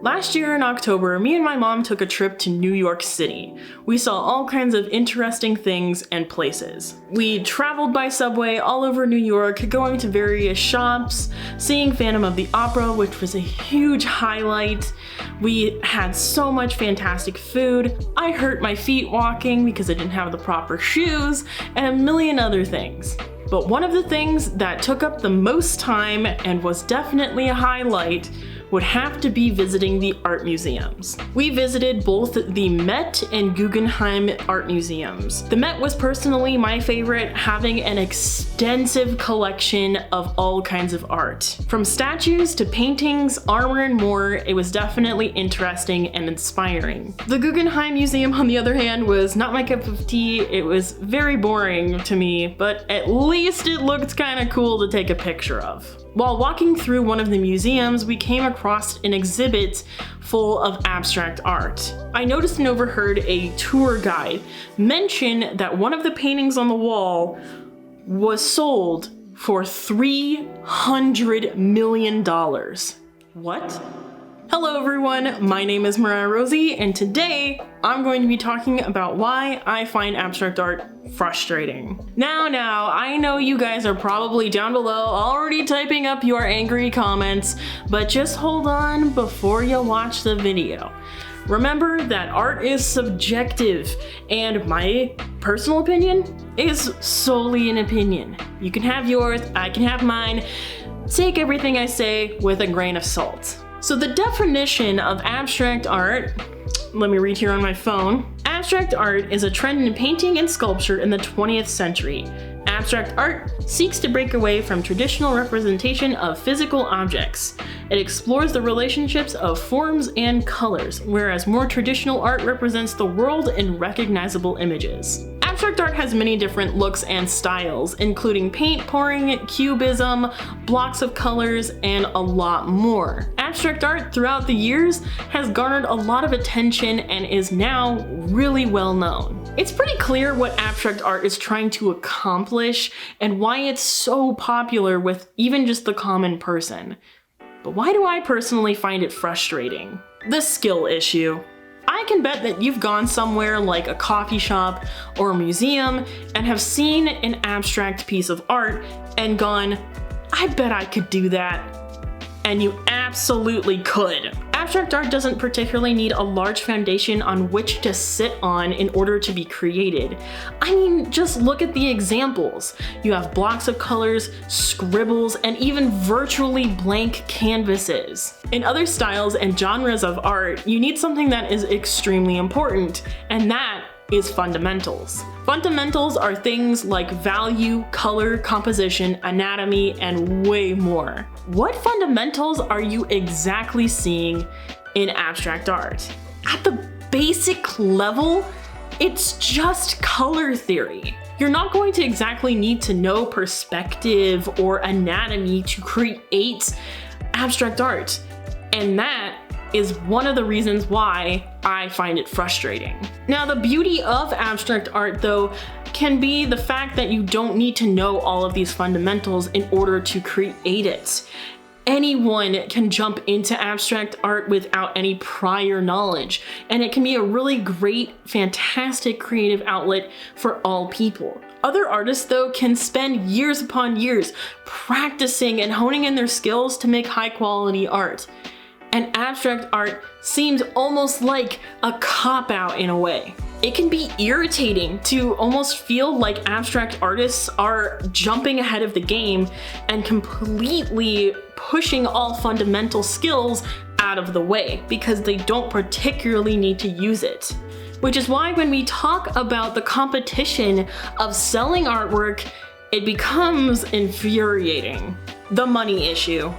Last year in October, me and my mom took a trip to New York City. We saw all kinds of interesting things and places. We traveled by subway all over New York, going to various shops, seeing Phantom of the Opera, which was a huge highlight. We had so much fantastic food. I hurt my feet walking because I didn't have the proper shoes, and a million other things. But one of the things that took up the most time and was definitely a highlight would have to be visiting the art museums. We visited both the Met and Guggenheim art museums. The Met was personally my favorite, having an extensive collection of all kinds of art. From statues to paintings, armor, and more, it was definitely interesting and inspiring. The Guggenheim Museum, on the other hand, was not my cup of tea. It was very boring to me, but at least it looked kind of cool to take a picture of. While walking through one of the museums, we came across an exhibit full of abstract art. I noticed and overheard a tour guide mention that one of the paintings on the wall was sold for $300 million. What? Hello everyone, my name is Mariah Rosie, and today I'm going to be talking about why I find abstract art frustrating. Now, I know you guys are probably down below already typing up your angry comments, but just hold on before you watch the video. Remember that art is subjective, and my personal opinion is solely an opinion. You can have yours, I can have mine. Take everything I say with a grain of salt. So the definition of abstract art, let me read here on my phone. Abstract art is a trend in painting and sculpture in the 20th century. Abstract art seeks to break away from traditional representation of physical objects. It explores the relationships of forms and colors, whereas more traditional art represents the world in recognizable images. Abstract art has many different looks and styles, including paint pouring, cubism, blocks of colors, and a lot more. Abstract art throughout the years has garnered a lot of attention and is now really well known. It's pretty clear what abstract art is trying to accomplish and why it's so popular with even just the common person. But why do I personally find it frustrating? The skill issue. I can bet that you've gone somewhere like a coffee shop or a museum and have seen an abstract piece of art and gone, I bet I could do that. And you absolutely could. Abstract art doesn't particularly need a large foundation on which to sit on in order to be created. I mean, just look at the examples. You have blocks of colors, scribbles, and even virtually blank canvases. In other styles and genres of art, you need something that is extremely important, and that is fundamentals. Fundamentals are things like value, color, composition, anatomy, and way more. What fundamentals are you exactly seeing in abstract art? At the basic level, it's just color theory. You're not going to exactly need to know perspective or anatomy to create abstract art, and that is one of the reasons why I find it frustrating. Now, the beauty of abstract art, though, can be the fact that you don't need to know all of these fundamentals in order to create it. Anyone can jump into abstract art without any prior knowledge, and it can be a really great, fantastic creative outlet for all people. Other artists, though, can spend years upon years practicing and honing in their skills to make high-quality art. And abstract art seems almost like a cop-out in a way. It can be irritating to almost feel like abstract artists are jumping ahead of the game and completely pushing all fundamental skills out of the way because they don't particularly need to use it. Which is why when we talk about the competition of selling artwork, it becomes infuriating. The money issue.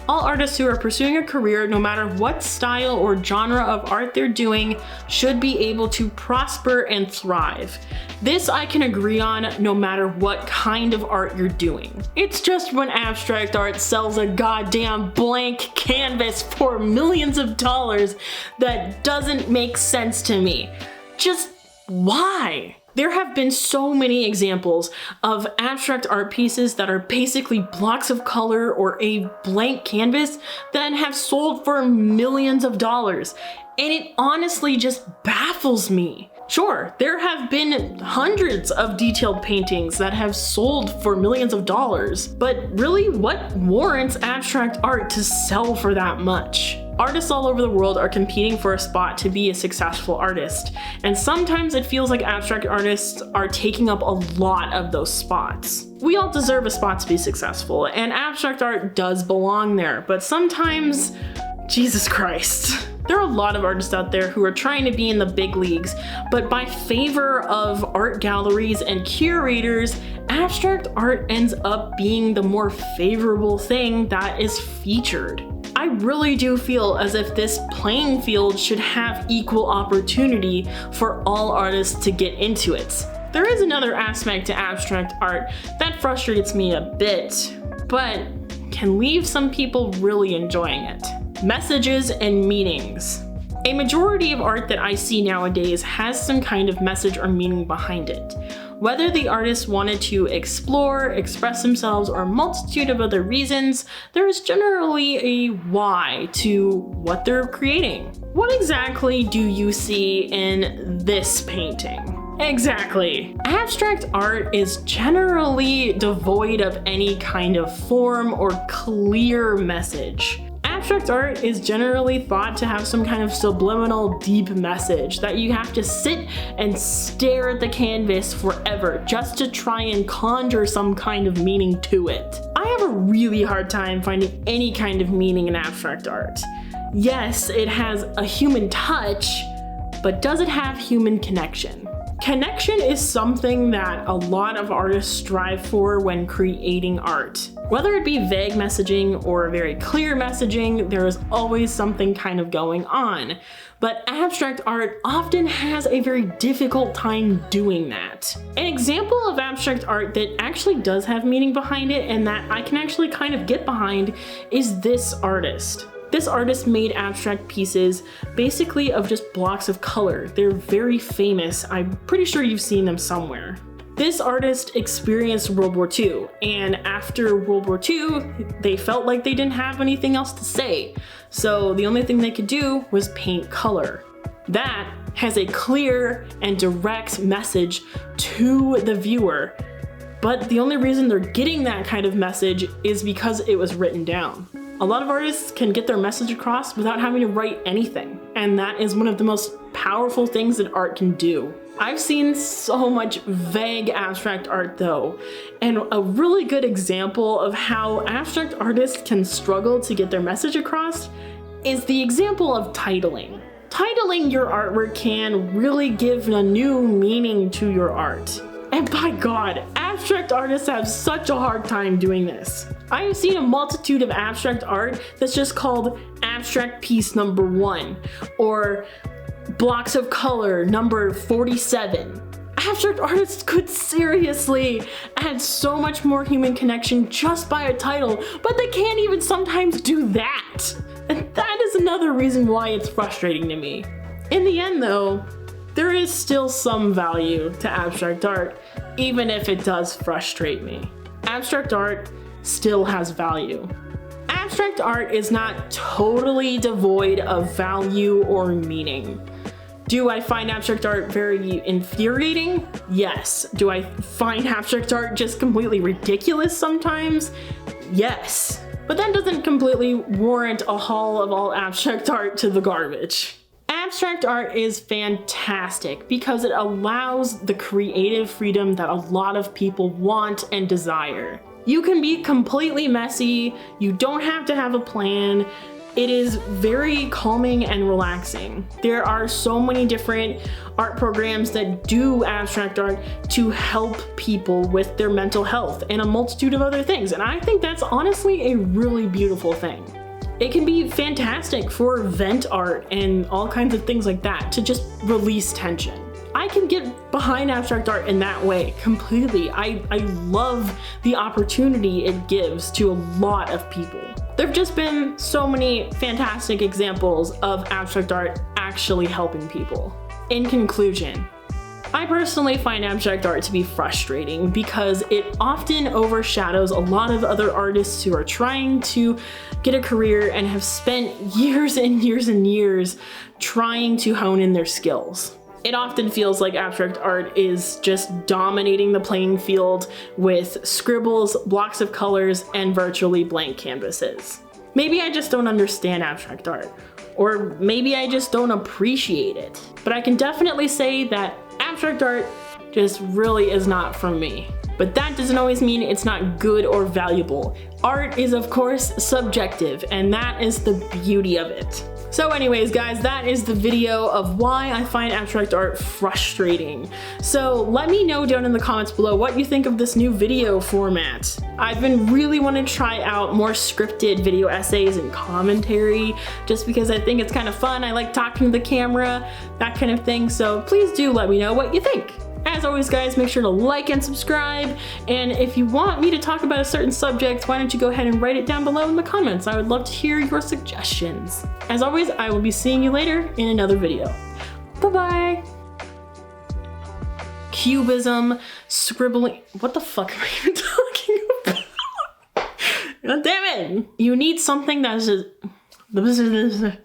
All artists who are pursuing a career, no matter what style or genre of art they're doing, should be able to prosper and thrive. This I can agree on no matter what kind of art you're doing. It's just when abstract art sells a goddamn blank canvas for millions of dollars that doesn't make sense to me. Just why? There have been so many examples of abstract art pieces that are basically blocks of color or a blank canvas that have sold for millions of dollars, and it honestly just baffles me. Sure, there have been hundreds of detailed paintings that have sold for millions of dollars, but really, what warrants abstract art to sell for that much? Artists all over the world are competing for a spot to be a successful artist, and sometimes it feels like abstract artists are taking up a lot of those spots. We all deserve a spot to be successful, and abstract art does belong there, but sometimes, Jesus Christ. There are a lot of artists out there who are trying to be in the big leagues, but by favor of art galleries and curators, abstract art ends up being the more favorable thing that is featured. I really do feel as if this playing field should have equal opportunity for all artists to get into it. There is another aspect to abstract art that frustrates me a bit, but can leave some people really enjoying it. Messages and meanings. A majority of art that I see nowadays has some kind of message or meaning behind it. Whether the artist wanted to explore, express themselves, or a multitude of other reasons, there is generally a why to what they're creating. What exactly do you see in this painting? Exactly. Abstract art is generally devoid of any kind of form or clear message. Abstract art is generally thought to have some kind of subliminal deep message that you have to sit and stare at the canvas forever just to try and conjure some kind of meaning to it. I have a really hard time finding any kind of meaning in abstract art. Yes, it has a human touch, but does it have human connection? Connection is something that a lot of artists strive for when creating art. Whether it be vague messaging or very clear messaging, there is always something kind of going on. But abstract art often has a very difficult time doing that. An example of abstract art that actually does have meaning behind it and that I can actually kind of get behind is this artist. This artist made abstract pieces basically of just blocks of color. They're very famous. I'm pretty sure you've seen them somewhere. This artist experienced World War II, and after World War II, they felt like they didn't have anything else to say. So the only thing they could do was paint color. That has a clear and direct message to the viewer. But the only reason they're getting that kind of message is because it was written down. A lot of artists can get their message across without having to write anything, and that is one of the most powerful things that art can do. I've seen so much vague abstract art though, and a really good example of how abstract artists can struggle to get their message across is the example of titling. Titling your artwork can really give a new meaning to your art. And by God, abstract artists have such a hard time doing this. I have seen a multitude of abstract art that's just called abstract piece number 1 or blocks of color number 47. Abstract artists could seriously add so much more human connection just by a title, but they can't even sometimes do that. And that is another reason why it's frustrating to me. In the end though, there is still some value to abstract art, even if it does frustrate me. Abstract art still has value. Abstract art is not totally devoid of value or meaning. Do I find abstract art very infuriating? Yes. Do I find abstract art just completely ridiculous sometimes? Yes. But that doesn't completely warrant a haul of all abstract art to the garbage. Abstract art is fantastic because it allows the creative freedom that a lot of people want and desire. You can be completely messy, you don't have to have a plan. It is very calming and relaxing. There are so many different art programs that do abstract art to help people with their mental health and a multitude of other things, and I think that's honestly a really beautiful thing. It can be fantastic for vent art and all kinds of things like that to just release tension. I can get behind abstract art in that way completely. I love the opportunity it gives to a lot of people. There have just been so many fantastic examples of abstract art actually helping people. In conclusion, I personally find abstract art to be frustrating because it often overshadows a lot of other artists who are trying to get a career and have spent years and years and years trying to hone in their skills. It often feels like abstract art is just dominating the playing field with scribbles, blocks of colors, and virtually blank canvases. Maybe I just don't understand abstract art, or maybe I just don't appreciate it. But I can definitely say that abstract art just really is not for me. But that doesn't always mean it's not good or valuable. Art is, of course, subjective, and that is the beauty of it. So anyways, guys, that is the video of why I find abstract art frustrating. So let me know down in the comments below what you think of this new video format. I've been really wanting to try out more scripted video essays and commentary just because I think it's kind of fun. I like talking to the camera, that kind of thing. So please do let me know what you think. As always, guys, make sure to like and subscribe, and if you want me to talk about a certain subject, why don't you go ahead and write it down below in the comments. I would love to hear your suggestions. As always, I will be seeing you later in another video. Bye-bye! Cubism, scribbling, what the fuck am I even talking about? God damn it! You need something that is just...